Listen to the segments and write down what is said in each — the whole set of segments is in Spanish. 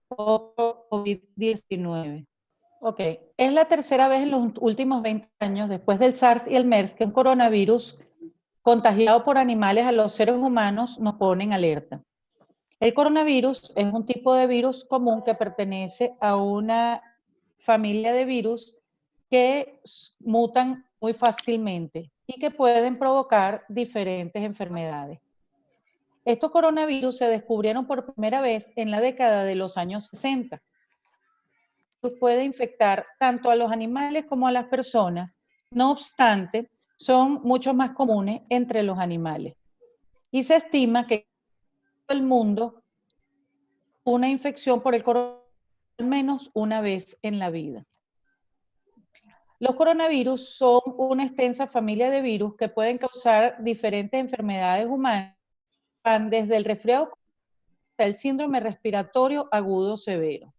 o COVID-19. Ok, es la tercera vez en los últimos 20 años, después del SARS y el MERS, que un coronavirus contagiado por animales a los seres humanos nos pone en alerta. El coronavirus es un tipo de virus común que pertenece a una familia de virus que mutan muy fácilmente y que pueden provocar diferentes enfermedades. Estos coronavirus se descubrieron por primera vez en la década de los años 60. Puede infectar tanto a los animales como a las personas. No obstante, son mucho más comunes entre los animales. Y se estima que en todo el mundo una infección por el coronavirus al menos una vez en la vida. Los coronavirus son una extensa familia de virus que pueden causar diferentes enfermedades humanas, van desde el resfriado hasta el síndrome respiratorio agudo severo.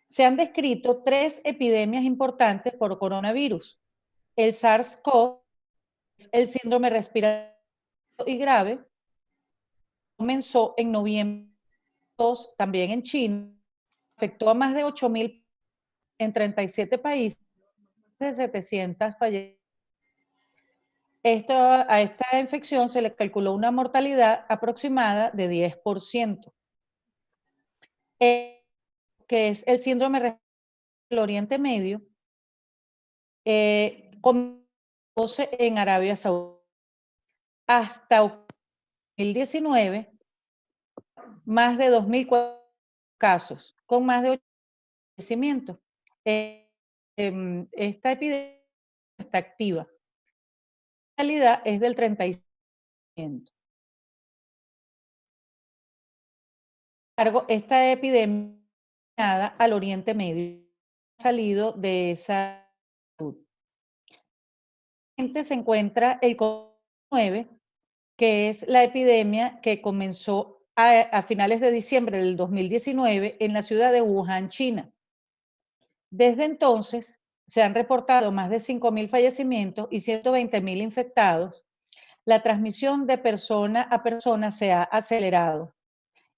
Se han descrito 3 epidemias importantes por coronavirus. El SARS-CoV, el síndrome respiratorio y grave, comenzó en noviembre también en China, afectó a más de 8,000 en 37 países, de 700 fallecidos. A esta infección se le calculó una mortalidad aproximada de 10%. Que es el síndrome del Oriente Medio, comenzó en Arabia Saudita. Hasta 2019, más de 2,000 casos, con más de 8 fallecimientos. Esta epidemia está activa. La mortalidad es del 35%. Sin embargo, esta epidemia al Oriente Medio ha salido de esa salud. Se encuentra el COVID-19, que es la epidemia que comenzó a finales de diciembre del 2019 en la ciudad de Wuhan, China. Desde entonces, se han reportado más de 5,000 fallecimientos y 120,000 infectados. La transmisión de persona a persona se ha acelerado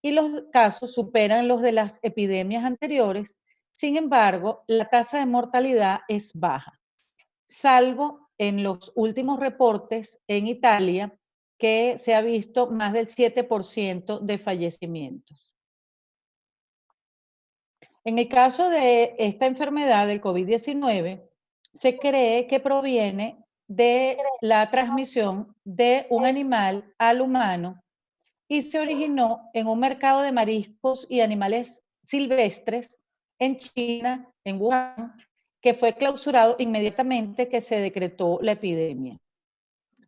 y los casos superan los de las epidemias anteriores. Sin embargo, la tasa de mortalidad es baja, salvo en los últimos reportes en Italia, que se ha visto más del 7% de fallecimientos. En el caso de esta enfermedad del COVID-19, se cree que proviene de la transmisión de un animal al humano y se originó en un mercado de mariscos y animales silvestres en China, en Wuhan, que fue clausurado inmediatamente que se decretó la epidemia.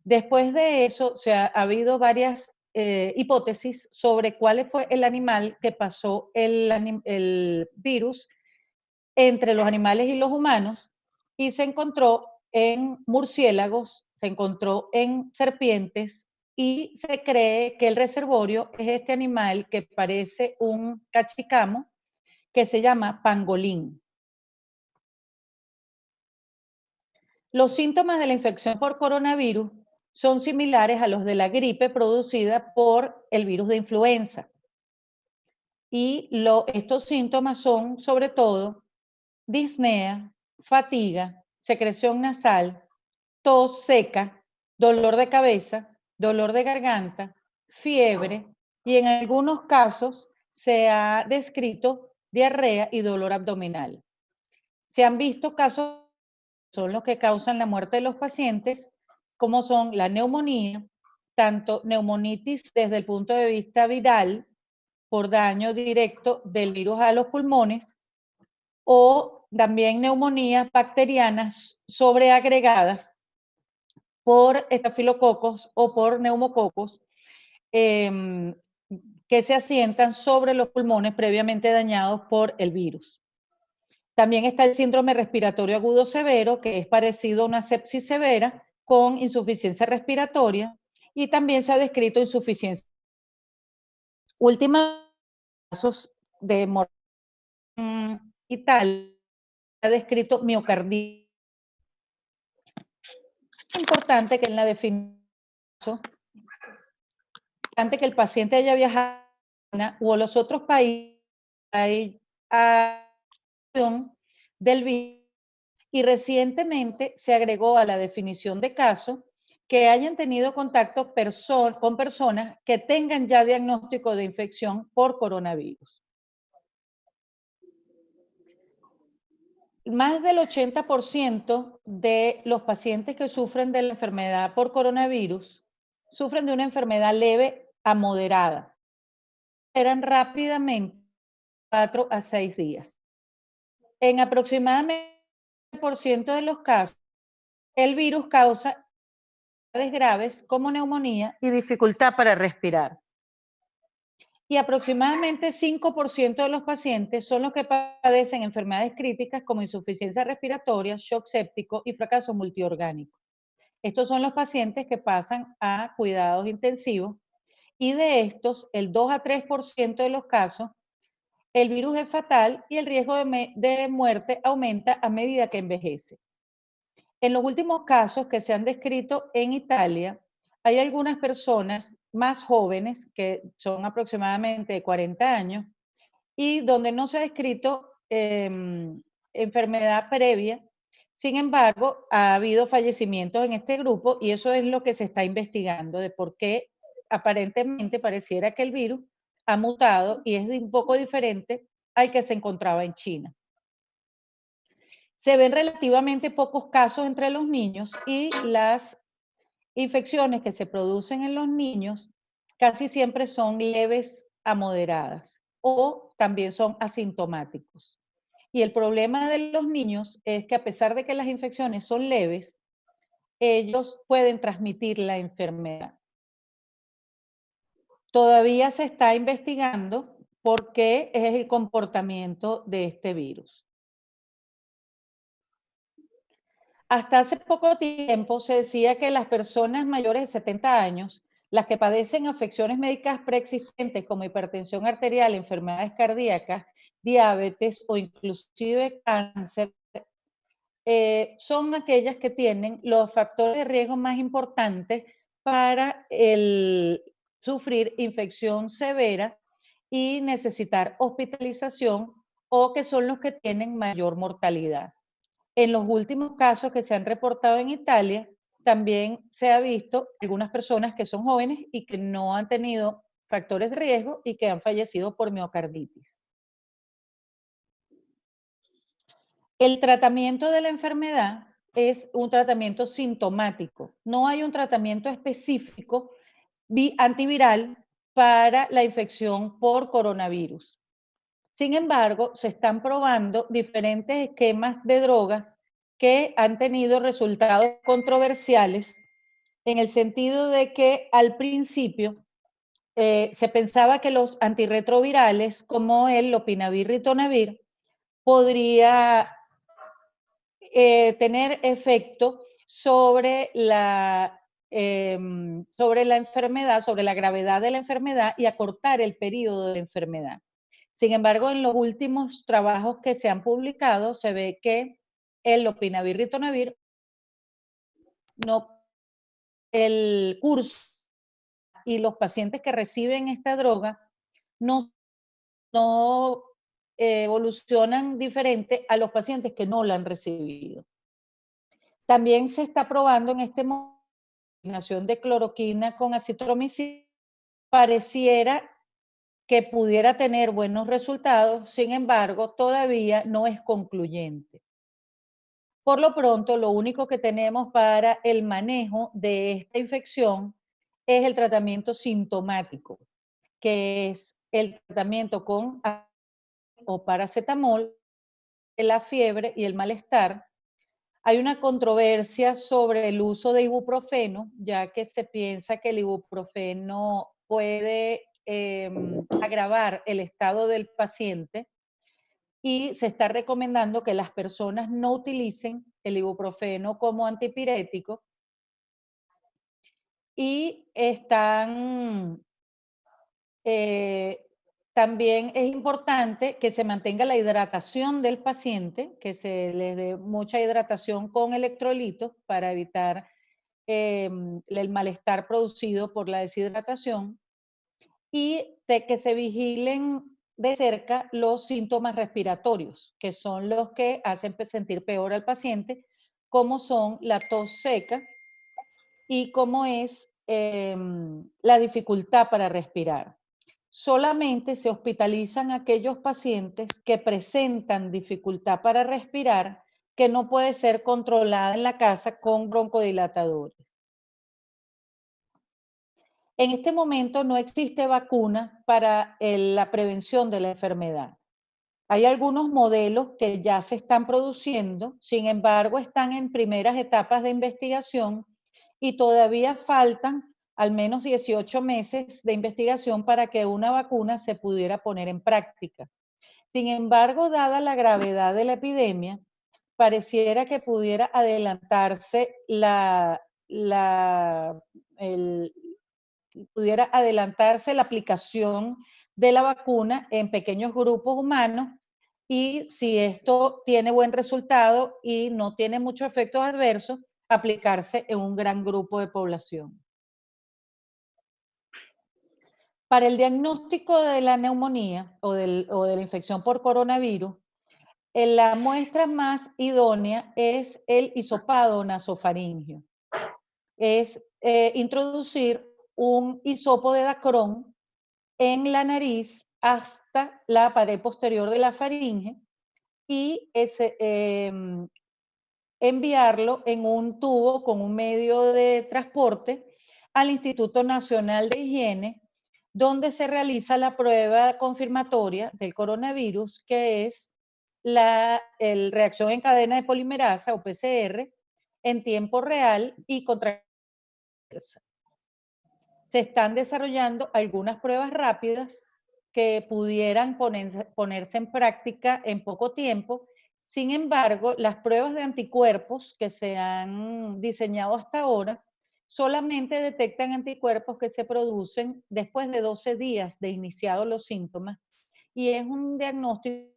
Después de eso, ha habido varias hipótesis sobre cuál fue el animal que pasó el virus entre los animales y los humanos, y se encontró en murciélagos, se encontró en serpientes, y se cree que el reservorio es este animal que parece un cachicamo, que se llama pangolín. Los síntomas de la infección por coronavirus son similares a los de la gripe producida por el virus de influenza. Y estos síntomas son, sobre todo, disnea, fatiga, secreción nasal, tos seca, dolor de cabeza, dolor de garganta, fiebre y en algunos casos se ha descrito diarrea y dolor abdominal. Se han visto casos que son los que causan la muerte de los pacientes, como son la neumonía, tanto neumonitis desde el punto de vista viral, por daño directo del virus a los pulmones, o también neumonías bacterianas sobreagregadas por estafilococos o por neumococos que se asientan sobre los pulmones previamente dañados por el virus. También está el síndrome respiratorio agudo severo, que es parecido a una sepsis severa con insuficiencia respiratoria, y también se ha descrito insuficiencia. Últimos casos de mortalidad y tal, se ha descrito miocarditis. Es importante que en la definición, importante que el paciente haya viajado a China o a los otros países hay del virus y recientemente se agregó a la definición de caso que hayan tenido contacto con personas que tengan ya diagnóstico de infección por coronavirus. Más del 80% de los pacientes que sufren de la enfermedad por coronavirus sufren de una enfermedad leve a moderada. Eran rápidamente 4 a 6 días. En aproximadamente el 1% de los casos, el virus causa enfermedades graves como neumonía y dificultad para respirar. Y aproximadamente 5% de los pacientes son los que padecen enfermedades críticas como insuficiencia respiratoria, shock séptico y fracaso multiorgánico. Estos son los pacientes que pasan a cuidados intensivos y de estos, el 2 a 3% de los casos, el virus es fatal y el riesgo de muerte aumenta a medida que envejece. En los últimos casos que se han descrito en Italia, hay algunas personas más jóvenes, que son aproximadamente de 40 años, y donde no se ha descrito enfermedad previa. Sin embargo, ha habido fallecimientos en este grupo y eso es lo que se está investigando, de por qué aparentemente pareciera que el virus ha mutado y es un poco diferente al que se encontraba en China. Se ven relativamente pocos casos entre los niños y las infecciones que se producen en los niños casi siempre son leves a moderadas o también son asintomáticos. Y el problema de los niños es que a pesar de que las infecciones son leves, ellos pueden transmitir la enfermedad. Todavía se está investigando por qué es el comportamiento de este virus. Hasta hace poco tiempo se decía que las personas mayores de 70 años, las que padecen afecciones médicas preexistentes como hipertensión arterial, enfermedades cardíacas, diabetes o inclusive cáncer, son aquellas que tienen los factores de riesgo más importantes para sufrir infección severa y necesitar hospitalización o que son los que tienen mayor mortalidad. En los últimos casos que se han reportado en Italia, también se ha visto algunas personas que son jóvenes y que no han tenido factores de riesgo y que han fallecido por miocarditis. El tratamiento de la enfermedad es un tratamiento sintomático. No hay un tratamiento específico antiviral para la infección por coronavirus. Sin embargo, se están probando diferentes esquemas de drogas que han tenido resultados controversiales en el sentido de que al principio se pensaba que los antirretrovirales como el lopinavir ritonavir podría tener efecto sobre la enfermedad, sobre la gravedad de la enfermedad y acortar el periodo de la enfermedad. Sin embargo, en los últimos trabajos que se han publicado, se ve que el lopinavir ritonavir el curso y los pacientes que reciben esta droga no evolucionan diferente a los pacientes que no la han recibido. También se está probando en este momento la combinación de cloroquina con acitromicina. Pareciera que pudiera tener buenos resultados, sin embargo, todavía no es concluyente. Por lo pronto, lo único que tenemos para el manejo de esta infección es el tratamiento sintomático, que es el tratamiento con o paracetamol, la fiebre y el malestar. Hay una controversia sobre el uso de ibuprofeno, ya que se piensa que el ibuprofeno puede agravar el estado del paciente y se está recomendando que las personas no utilicen el ibuprofeno como antipirético y también es importante que se mantenga la hidratación del paciente, que se le dé mucha hidratación con electrolitos para evitar el malestar producido por la deshidratación y de que se vigilen de cerca los síntomas respiratorios, que son los que hacen sentir peor al paciente, como son la tos seca y como es la dificultad para respirar. Solamente se hospitalizan aquellos pacientes que presentan dificultad para respirar que no puede ser controlada en la casa con broncodilatadores. En este momento no existe vacuna para la prevención de la enfermedad. Hay algunos modelos que ya se están produciendo, sin embargo, están en primeras etapas de investigación y todavía faltan al menos 18 meses de investigación para que una vacuna se pudiera poner en práctica. Sin embargo, dada la gravedad de la epidemia, pareciera que pudiera adelantarse pudiera adelantarse la aplicación de la vacuna en pequeños grupos humanos y si esto tiene buen resultado y no tiene muchos efectos adversos, aplicarse en un gran grupo de población. Para el diagnóstico de la neumonía o de la infección por coronavirus, la muestra más idónea es el hisopado nasofaringeo. Es introducir un hisopo de dacrón en la nariz hasta la pared posterior de la faringe y enviarlo en un tubo con un medio de transporte al Instituto Nacional de Higiene, donde se realiza la prueba confirmatoria del coronavirus, que es la reacción en cadena de polimerasa o PCR en tiempo real y contra. Se están desarrollando algunas pruebas rápidas que pudieran ponerse en práctica en poco tiempo. Sin embargo, las pruebas de anticuerpos que se han diseñado hasta ahora solamente detectan anticuerpos que se producen después de 12 días de iniciados los síntomas y es un diagnóstico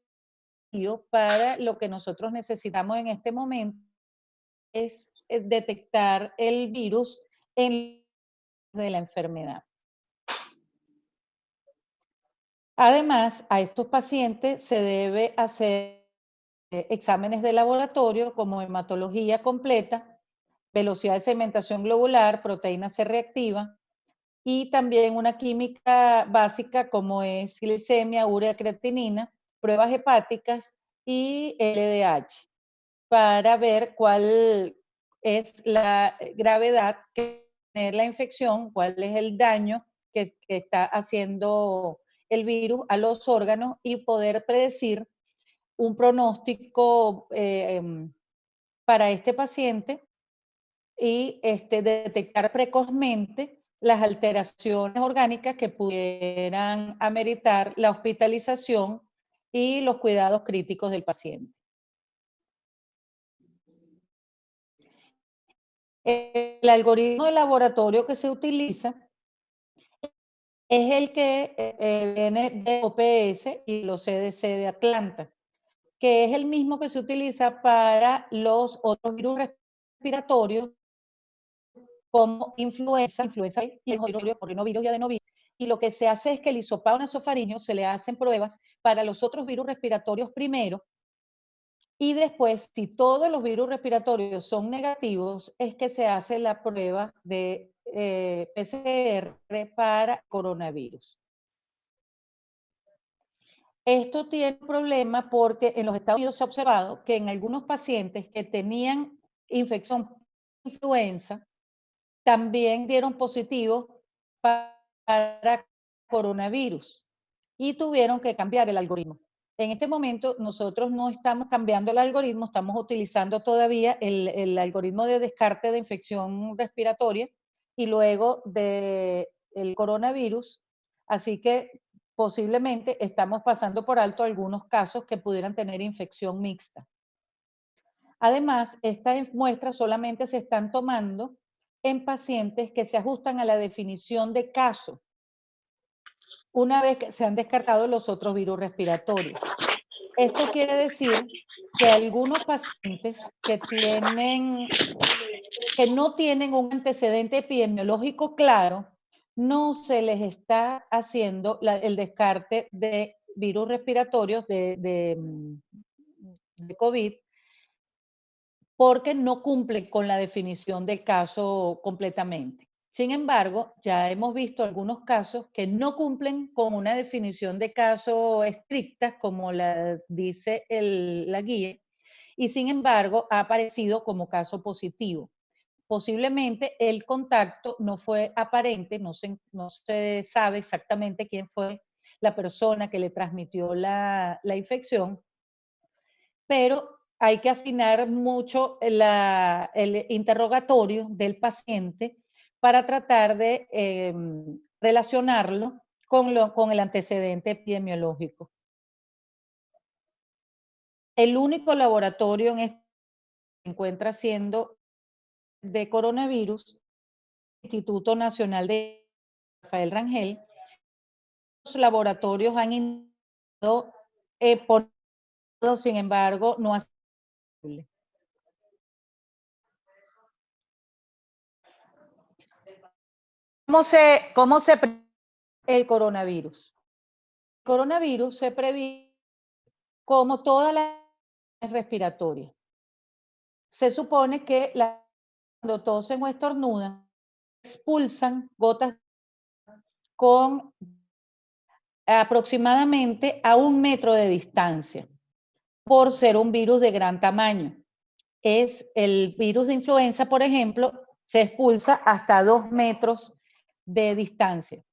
para lo que nosotros necesitamos en este momento, es detectar el virus en de la enfermedad. Además, a estos pacientes se debe hacer exámenes de laboratorio como hematología completa, velocidad de segmentación globular, proteína C reactiva y también una química básica como es glicemia, urea, creatinina, pruebas hepáticas y LDH para ver cuál es la gravedad que tiene la infección, cuál es el daño que está haciendo el virus a los órganos y poder predecir un pronóstico para este paciente y detectar precozmente las alteraciones orgánicas que pudieran ameritar la hospitalización y los cuidados críticos del paciente. El algoritmo de laboratorio que se utiliza es el que viene de OPS y los CDC de Atlanta, que es el mismo que se utiliza para los otros virus respiratorios como influenza y el rinovirus y adenovirus. Y lo que se hace es que el hisopado nasofaringeo se le hacen pruebas para los otros virus respiratorios primero y después, si todos los virus respiratorios son negativos, es que se hace la prueba de PCR para coronavirus. Esto tiene un problema porque en los Estados Unidos se ha observado que en algunos pacientes que tenían infección por influenza, también dieron positivo para coronavirus y tuvieron que cambiar el algoritmo. En este momento nosotros no estamos cambiando el algoritmo, estamos utilizando todavía el algoritmo de descarte de infección respiratoria y luego del coronavirus, así que posiblemente estamos pasando por alto algunos casos que pudieran tener infección mixta. Además, estas muestras solamente se están tomando en pacientes que se ajustan a la definición de caso, una vez que se han descartado los otros virus respiratorios. Esto quiere decir que algunos pacientes que no tienen un antecedente epidemiológico claro, no se les está haciendo el descarte de virus respiratorios de COVID, porque no cumplen con la definición del caso completamente. Sin embargo, ya hemos visto algunos casos que no cumplen con una definición de caso estricta, como la dice la guía, y sin embargo ha aparecido como caso positivo. Posiblemente el contacto no fue aparente, no se sabe exactamente quién fue la persona que le transmitió la infección, pero hay que afinar mucho el interrogatorio del paciente para tratar de relacionarlo con el antecedente epidemiológico. El único laboratorio en este se encuentra siendo de coronavirus, Instituto Nacional de Rafael Rangel. Los laboratorios han intentado sin embargo, no ha sido posible. ¿Cómo se previene el coronavirus? El coronavirus se previene como todas las enfermedades respiratorias. Se supone que cuando tosen o estornudan, expulsan gotas con aproximadamente a 1 metro de distancia, por ser un virus de gran tamaño. Es el virus de influenza, por ejemplo, se expulsa hasta 2 metros de distancia.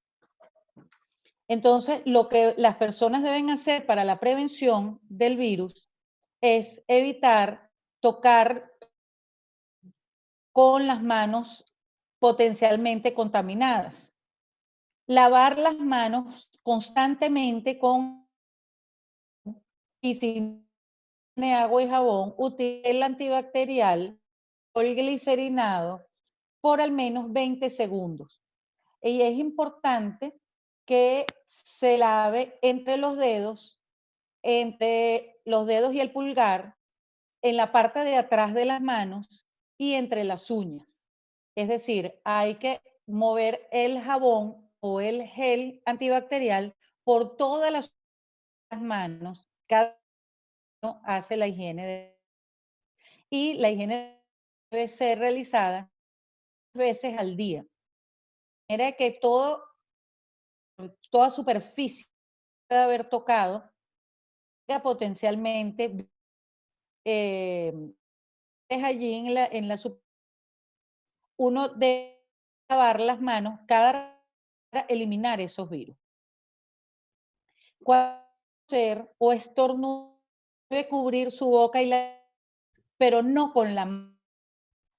Entonces, lo que las personas deben hacer para la prevención del virus es evitar tocar con las manos potencialmente contaminadas. Lavar las manos constantemente con y si tiene agua y jabón, utilice el antibacterial o el glicerinado por al menos 20 segundos. Y es importante que se lave entre los dedos y el pulgar, en la parte de atrás de las manos y entre las uñas. Es decir, hay que mover el jabón o el gel antibacterial por todas las manos. Cada uno hace la higiene y la higiene debe ser realizada veces al día. De manera que toda superficie puede haber tocado potencialmente es allí en la uno debe lavar las manos para eliminar esos virus. Cuando toser o estornudar, debe cubrir su boca pero no con la mano,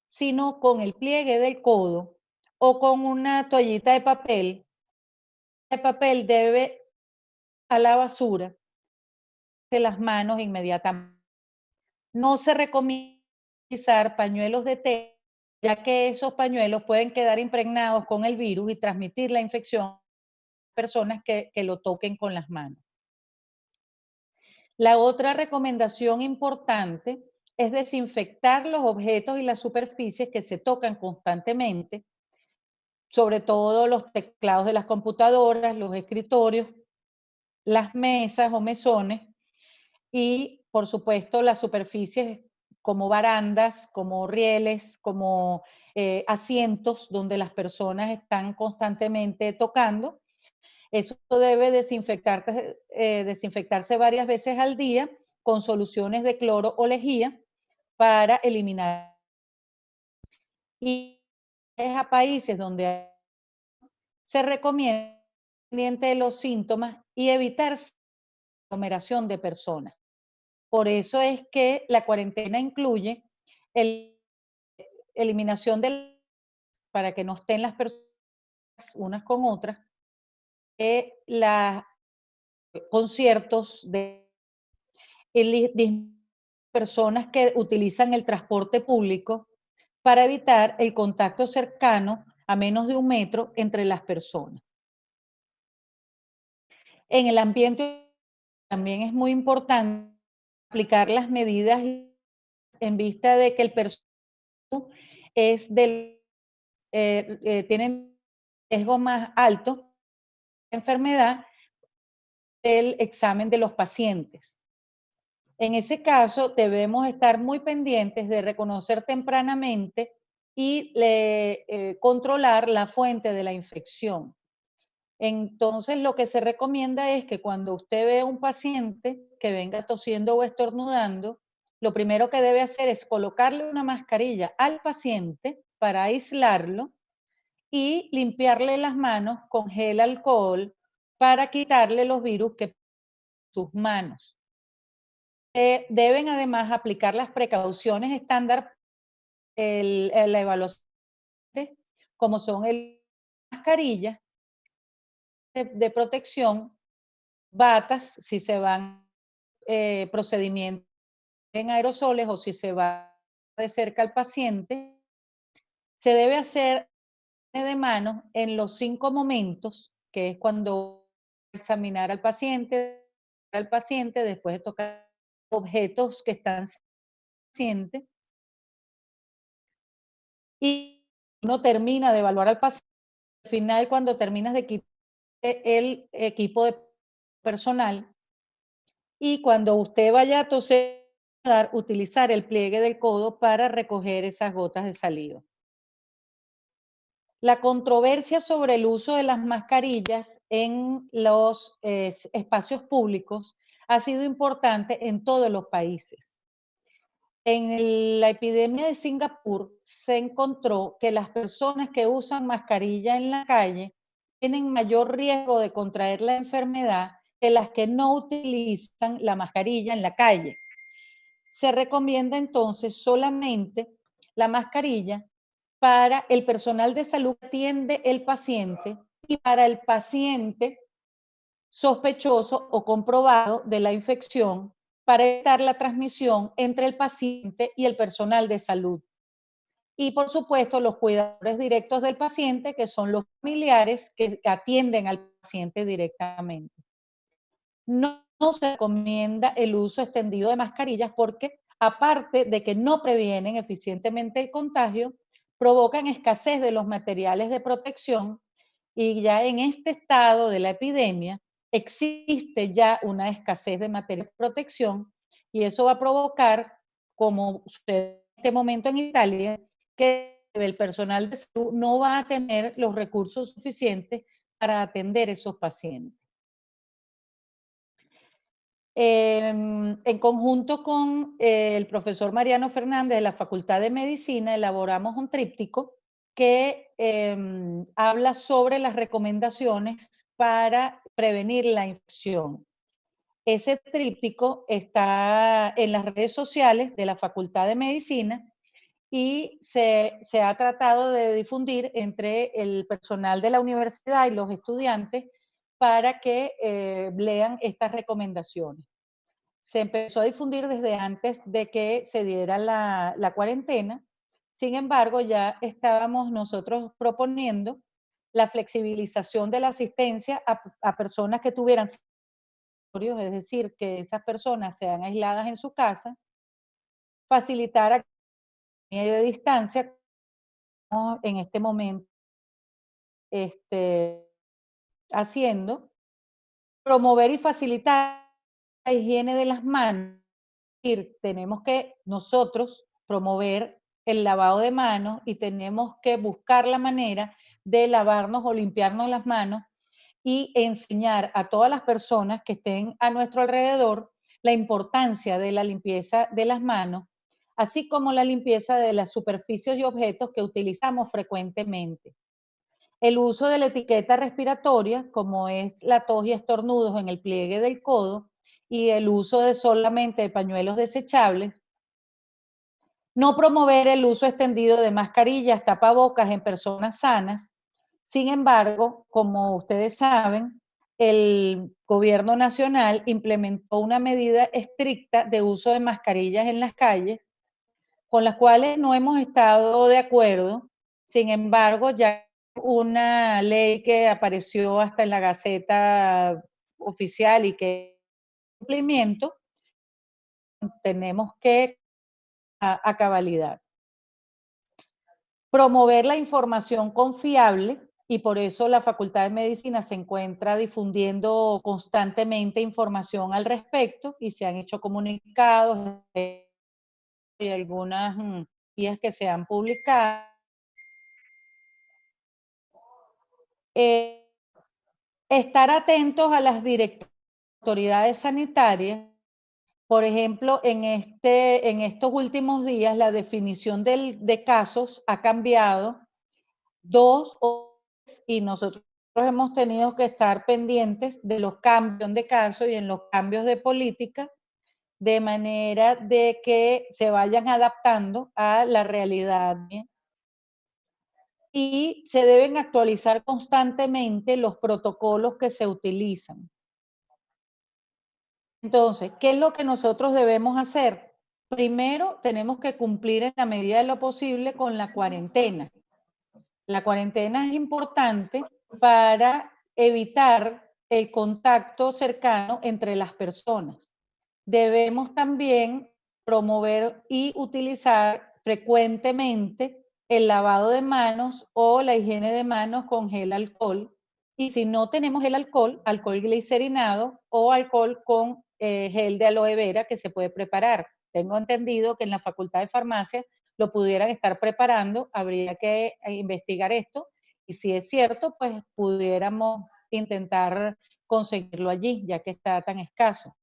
sino con el pliegue del codo o con una toallita de papel. El papel debe a la basura de las manos inmediatamente. No se recomienda utilizar pañuelos de tela, ya que esos pañuelos pueden quedar impregnados con el virus y transmitir la infección a personas que lo toquen con las manos. La otra recomendación importante es desinfectar los objetos y las superficies que se tocan constantemente, sobre todo los teclados de las computadoras, los escritorios, las mesas o mesones y, por supuesto, las superficies como barandas, como rieles, como asientos donde las personas están constantemente tocando. Eso debe desinfectarse varias veces al día con soluciones de cloro o lejía para eliminar. Y a países donde se recomienda de los síntomas y evitar aglomeración de personas. Por eso es que la cuarentena incluye eliminación para que no estén las personas unas con otras, los conciertos de personas que utilizan el transporte público para evitar el contacto cercano a menos de 1 metro entre las personas. En el ambiente también es muy importante aplicar las medidas en vista de que el personal tienen riesgo más alto de enfermedad, del examen de los pacientes. En ese caso, debemos estar muy pendientes de reconocer tempranamente y controlar la fuente de la infección. Entonces, lo que se recomienda es que cuando usted ve a un paciente que venga tosiendo o estornudando, lo primero que debe hacer es colocarle una mascarilla al paciente para aislarlo y limpiarle las manos con gel alcohol para quitarle los virus que sus manos. Deben además aplicar las precauciones estándar, la evaluación, como son el mascarilla de protección, batas, si se van procedimientos en aerosoles o si se va de cerca al paciente. Se debe hacer de manos en los 5 momentos, que es cuando examinar al paciente, después de tocar objetos que están paciente, y uno termina de evaluar al paciente. Al final, cuando terminas de quitar el equipo de personal, y cuando usted vaya a toser, utilizar el pliegue del codo para recoger esas gotas de saliva. La controversia sobre el uso de las mascarillas en los espacios públicos ha sido importante en todos los países. En la epidemia de Singapur se encontró que las personas que usan mascarilla en la calle tienen mayor riesgo de contraer la enfermedad que las que no utilizan la mascarilla en la calle. Se recomienda entonces solamente la mascarilla para el personal de salud que atiende el paciente y para el paciente sospechoso o comprobado de la infección, para evitar la transmisión entre el paciente y el personal de salud. Y por supuesto, los cuidadores directos del paciente, que son los familiares que atienden al paciente directamente. No se recomienda el uso extendido de mascarillas porque, aparte de que no previenen eficientemente el contagio, provocan escasez de los materiales de protección, y ya en este estado de la epidemia existe ya una escasez de materiales de protección, y eso va a provocar, como sucede en este momento en Italia, que el personal de salud no va a tener los recursos suficientes para atender esos pacientes. En conjunto con el profesor Mariano Fernández de la Facultad de Medicina, elaboramos un tríptico que habla sobre las recomendaciones para prevenir la infección. Ese tríptico está en las redes sociales de la Facultad de Medicina y se ha tratado de difundir entre el personal de la universidad y los estudiantes para que lean estas recomendaciones. Se empezó a difundir desde antes de que se diera la cuarentena. Sin embargo, ya estábamos nosotros proponiendo la flexibilización de la asistencia a personas que tuvieran símptomas, es decir, que esas personas sean aisladas en su casa, facilitar a de distancia, en este momento haciendo, promover y facilitar la higiene de las manos. Tenemos que nosotros promover el lavado de manos y tenemos que buscar la manera de lavarnos o limpiarnos las manos y enseñar a todas las personas que estén a nuestro alrededor la importancia de la limpieza de las manos, así como la limpieza de las superficies y objetos que utilizamos frecuentemente. El uso de la etiqueta respiratoria, como es la tos y estornudos en el pliegue del codo, y el uso de solamente de pañuelos desechables. No promover el uso extendido de mascarillas, tapabocas en personas sanas. Sin embargo, como ustedes saben, el gobierno nacional implementó una medida estricta de uso de mascarillas en las calles, con las cuales no hemos estado de acuerdo. Sin embargo, ya una ley que apareció hasta en la Gaceta Oficial y que cumplimiento, tenemos que a cabalidad. Promover la información confiable y por eso la Facultad de Medicina se encuentra difundiendo constantemente información al respecto y se han hecho comunicados y algunas guías que se han publicado. Estar atentos a las autoridades sanitarias. Por ejemplo, en estos últimos días la definición de casos ha cambiado 2 y nosotros hemos tenido que estar pendientes de los cambios de casos y en los cambios de política, de manera de que se vayan adaptando a la realidad. Y se deben actualizar constantemente los protocolos que se utilizan. Entonces, ¿qué es lo que nosotros debemos hacer? Primero, tenemos que cumplir en la medida de lo posible con la cuarentena. La cuarentena es importante para evitar el contacto cercano entre las personas. Debemos también promover y utilizar frecuentemente el lavado de manos o la higiene de manos con gel alcohol. Y si no tenemos el alcohol, alcohol glicerinado o alcohol con gel de aloe vera que se puede preparar. Tengo entendido que en la Facultad de Farmacia lo pudieran estar preparando, habría que investigar esto. Y si es cierto, pues pudiéramos intentar conseguirlo allí, ya que está tan escaso.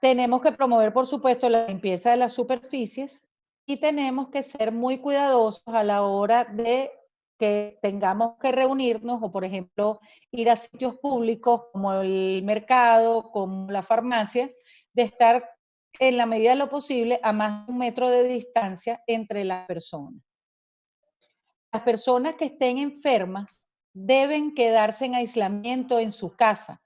Tenemos que promover, por supuesto, la limpieza de las superficies y tenemos que ser muy cuidadosos a la hora de que tengamos que reunirnos o, por ejemplo, ir a sitios públicos como el mercado, como la farmacia, de estar en la medida de lo posible a más de 1 metro de distancia entre las personas. Las personas que estén enfermas deben quedarse en aislamiento en su casa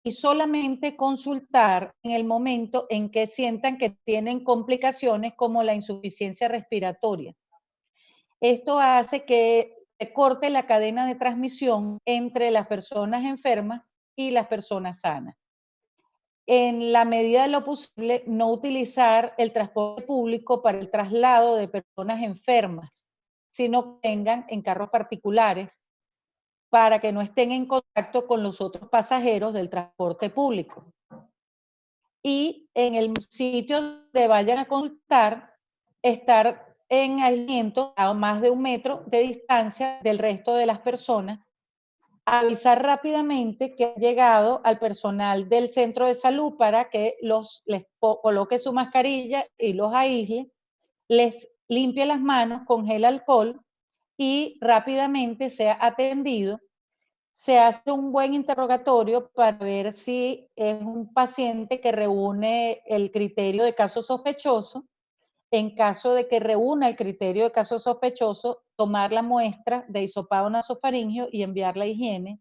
y solamente consultar en el momento en que sientan que tienen complicaciones como la insuficiencia respiratoria. Esto hace que se corte la cadena de transmisión entre las personas enfermas y las personas sanas. En la medida de lo posible, no utilizar el transporte público para el traslado de personas enfermas, sino que vengan en carros particulares para que no estén en contacto con los otros pasajeros del transporte público. Y en el sitio donde vayan a consultar, estar en aislamiento a más de 1 metro de distancia del resto de las personas, avisar rápidamente que ha llegado al personal del centro de salud para que les coloque su mascarilla y los aísle, les limpie las manos con gel alcohol y rápidamente sea atendido. Se hace un buen interrogatorio para ver si es un paciente que reúne el criterio de caso sospechoso. En caso de que reúna el criterio de caso sospechoso, tomar la muestra de hisopado nasofaringeo y enviarla a higiene.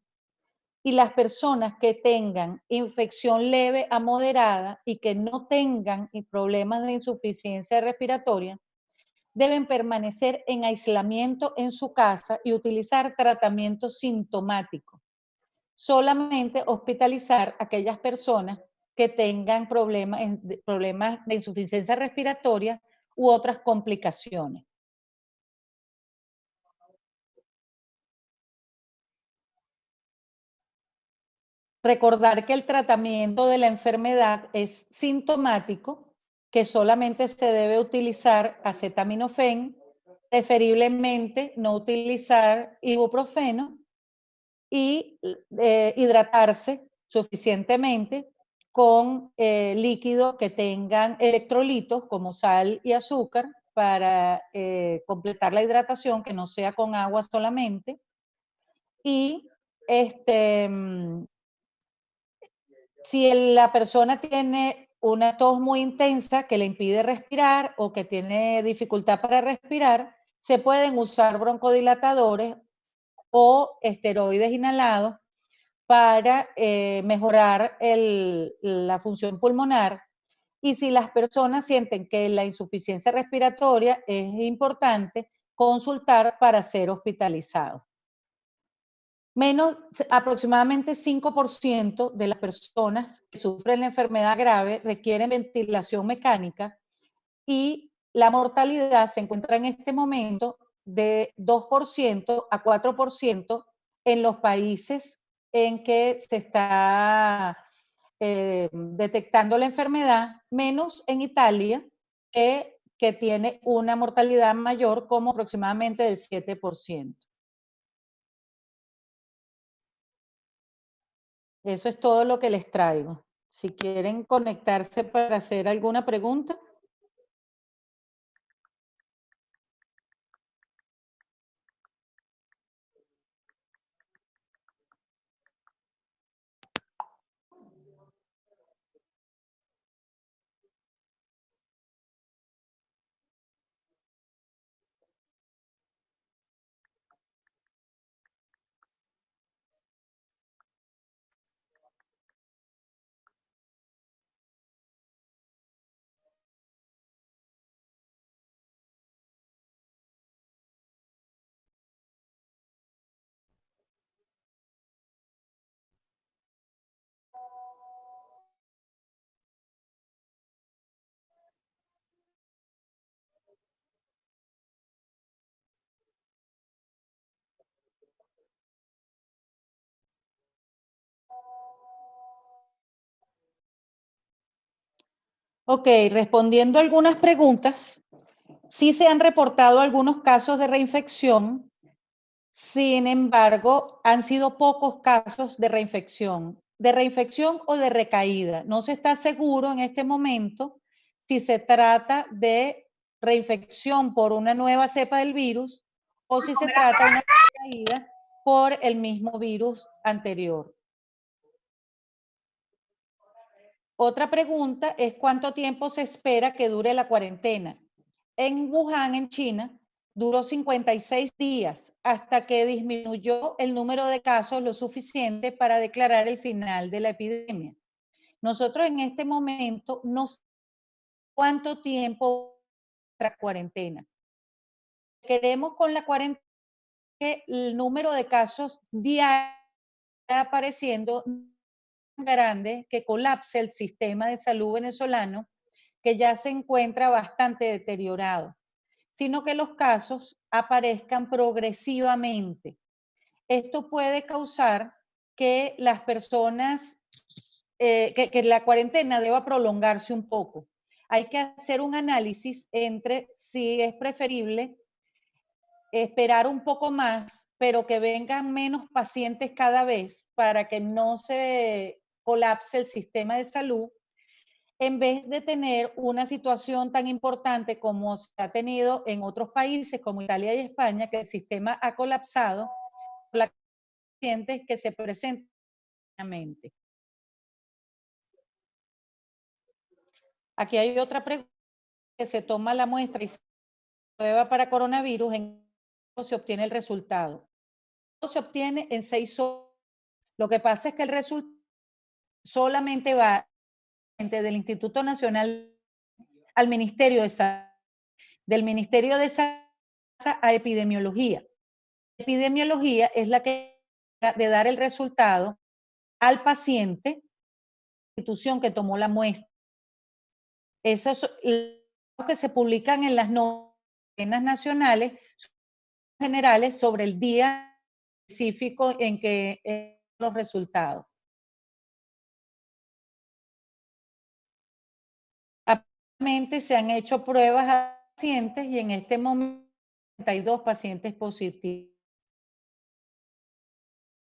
Y las personas que tengan infección leve a moderada y que no tengan problemas de insuficiencia respiratoria, deben permanecer en aislamiento en su casa y utilizar tratamiento sintomático. Solamente hospitalizar a aquellas personas que tengan problemas de insuficiencia respiratoria u otras complicaciones. Recordar que el tratamiento de la enfermedad es sintomático, que solamente se debe utilizar acetaminofén, preferiblemente no utilizar ibuprofeno y hidratarse suficientemente con líquidos que tengan electrolitos como sal y azúcar para completar la hidratación, que no sea con agua solamente. Y si la persona tiene una tos muy intensa que le impide respirar o que tiene dificultad para respirar, se pueden usar broncodilatadores o esteroides inhalados para mejorar la función pulmonar. Y si las personas sienten que la insuficiencia respiratoria es importante, consultar para ser hospitalizado. Aproximadamente 5% de las personas que sufren la enfermedad grave requieren ventilación mecánica y la mortalidad se encuentra en este momento de 2% a 4% en los países en que se está detectando la enfermedad, menos en Italia, que tiene una mortalidad mayor como aproximadamente del 7%. Eso es todo lo que les traigo. Si quieren conectarse para hacer alguna pregunta. Ok, respondiendo algunas preguntas, sí se han reportado algunos casos de reinfección, sin embargo, han sido pocos casos de reinfección o de recaída. No se está seguro en este momento si se trata de reinfección por una nueva cepa del virus o si se trata de una recaída por el mismo virus anterior. Otra pregunta es cuánto tiempo se espera que dure la cuarentena. En Wuhan, en China, duró 56 días hasta que disminuyó el número de casos lo suficiente para declarar el final de la epidemia. Nosotros en este momento no sabemos cuánto tiempo nuestra cuarentena. Queremos con la cuarentena que el número de casos diarios apareciendo grande que colapse el sistema de salud venezolano, que ya se encuentra bastante deteriorado, sino que los casos aparezcan progresivamente. Esto puede causar que las personas, que la cuarentena deba prolongarse un poco. Hay que hacer un análisis entre si es preferible esperar un poco más, pero que vengan menos pacientes cada vez para que no se colapse el sistema de salud, en vez de tener una situación tan importante como se ha tenido en otros países como Italia y España, que el sistema ha colapsado por las pacientes que se presentan. Aquí hay otra pregunta, que se toma la muestra y se prueba para coronavirus, ¿en qué se obtiene el resultado? Se obtiene en 6 horas. Lo que pasa es que el resultado solamente va del Instituto Nacional al Ministerio de Salud, del Ministerio de Salud a Epidemiología. Epidemiología es la que de dar el resultado al paciente, institución que tomó la muestra. Esos que se publican en las novenas nacionales generales sobre el día específico en que los resultados. Actualmente se han hecho pruebas a pacientes y en este momento 32 pacientes positivos.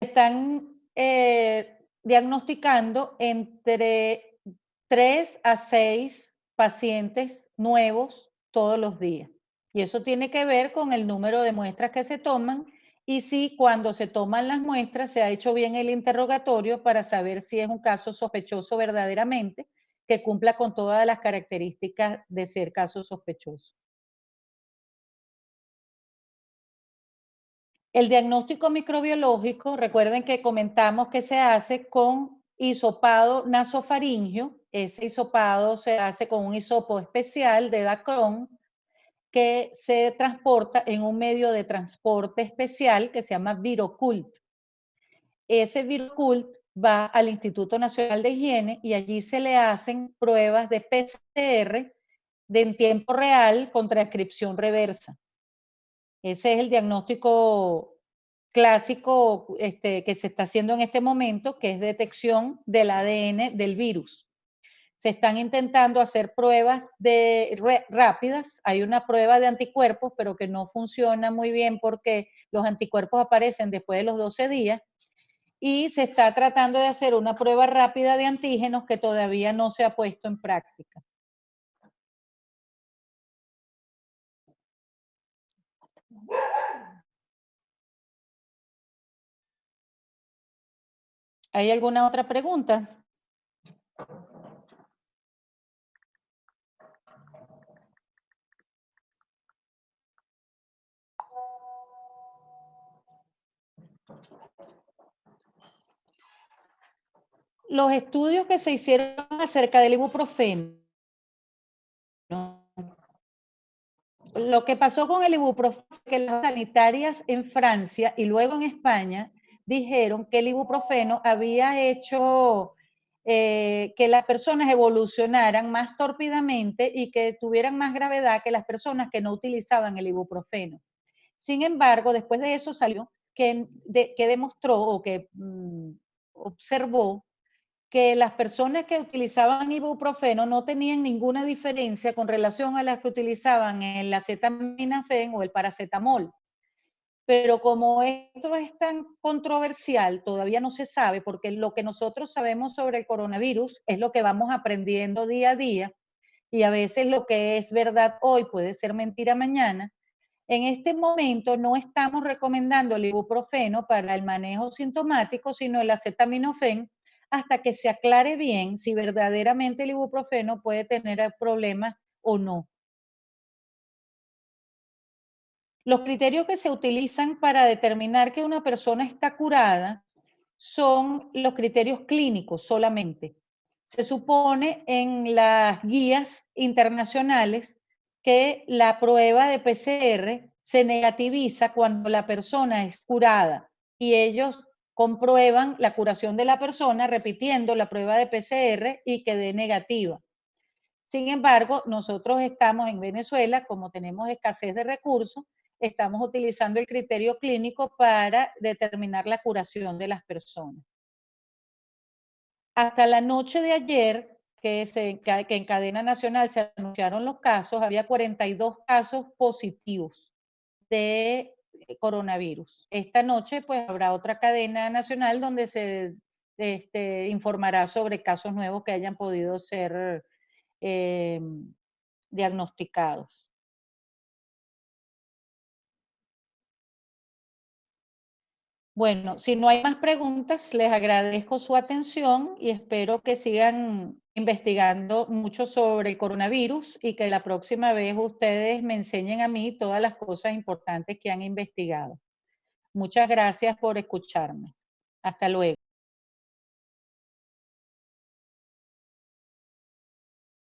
Están diagnosticando entre 3 a 6 pacientes nuevos todos los días. Y eso tiene que ver con el número de muestras que se toman y si cuando se toman las muestras se ha hecho bien el interrogatorio para saber si es un caso sospechoso verdaderamente, que cumpla con todas las características de ser caso sospechoso. El diagnóstico microbiológico, recuerden que comentamos que se hace con hisopado nasofaringio. Ese hisopado se hace con un hisopo especial de Dacron que se transporta en un medio de transporte especial que se llama Virocult. Ese Virocult va al Instituto Nacional de Higiene y allí se le hacen pruebas de PCR en tiempo real con transcripción reversa. Ese es el diagnóstico clásico que se está haciendo en este momento, que es detección del ADN del virus. Se están intentando hacer pruebas rápidas. Hay una prueba de anticuerpos, pero que no funciona muy bien porque los anticuerpos aparecen después de los 12 días. Y se está tratando de hacer una prueba rápida de antígenos que todavía no se ha puesto en práctica. ¿Hay alguna otra pregunta? Los estudios que se hicieron acerca del ibuprofeno, lo que pasó con el ibuprofeno, que las sanitarias en Francia y luego en España dijeron que el ibuprofeno había hecho que las personas evolucionaran más tórpidamente y que tuvieran más gravedad que las personas que no utilizaban el ibuprofeno. Sin embargo, después de eso salió que demostró o que observó que las personas que utilizaban ibuprofeno no tenían ninguna diferencia con relación a las que utilizaban el acetaminofén o el paracetamol. Pero como esto es tan controversial, todavía no se sabe, porque lo que nosotros sabemos sobre el coronavirus es lo que vamos aprendiendo día a día, y a veces lo que es verdad hoy puede ser mentira mañana. En este momento no estamos recomendando el ibuprofeno para el manejo sintomático, sino el acetaminofén, hasta que se aclare bien si verdaderamente el ibuprofeno puede tener problemas o no. Los criterios que se utilizan para determinar que una persona está curada son los criterios clínicos solamente. Se supone en las guías internacionales que la prueba de PCR se negativiza cuando la persona es curada y ellos comprueban la curación de la persona repitiendo la prueba de PCR y que dé negativa. Sin embargo, nosotros estamos en Venezuela, como tenemos escasez de recursos, estamos utilizando el criterio clínico para determinar la curación de las personas. Hasta la noche de ayer, que en cadena nacional se anunciaron los casos, había 42 casos positivos de coronavirus. Esta noche, pues, habrá otra cadena nacional donde se informará sobre casos nuevos que hayan podido ser diagnosticados. Bueno, si no hay más preguntas, les agradezco su atención y espero que sigan investigando mucho sobre el coronavirus y que la próxima vez ustedes me enseñen a mí todas las cosas importantes que han investigado. Muchas gracias por escucharme. Hasta luego.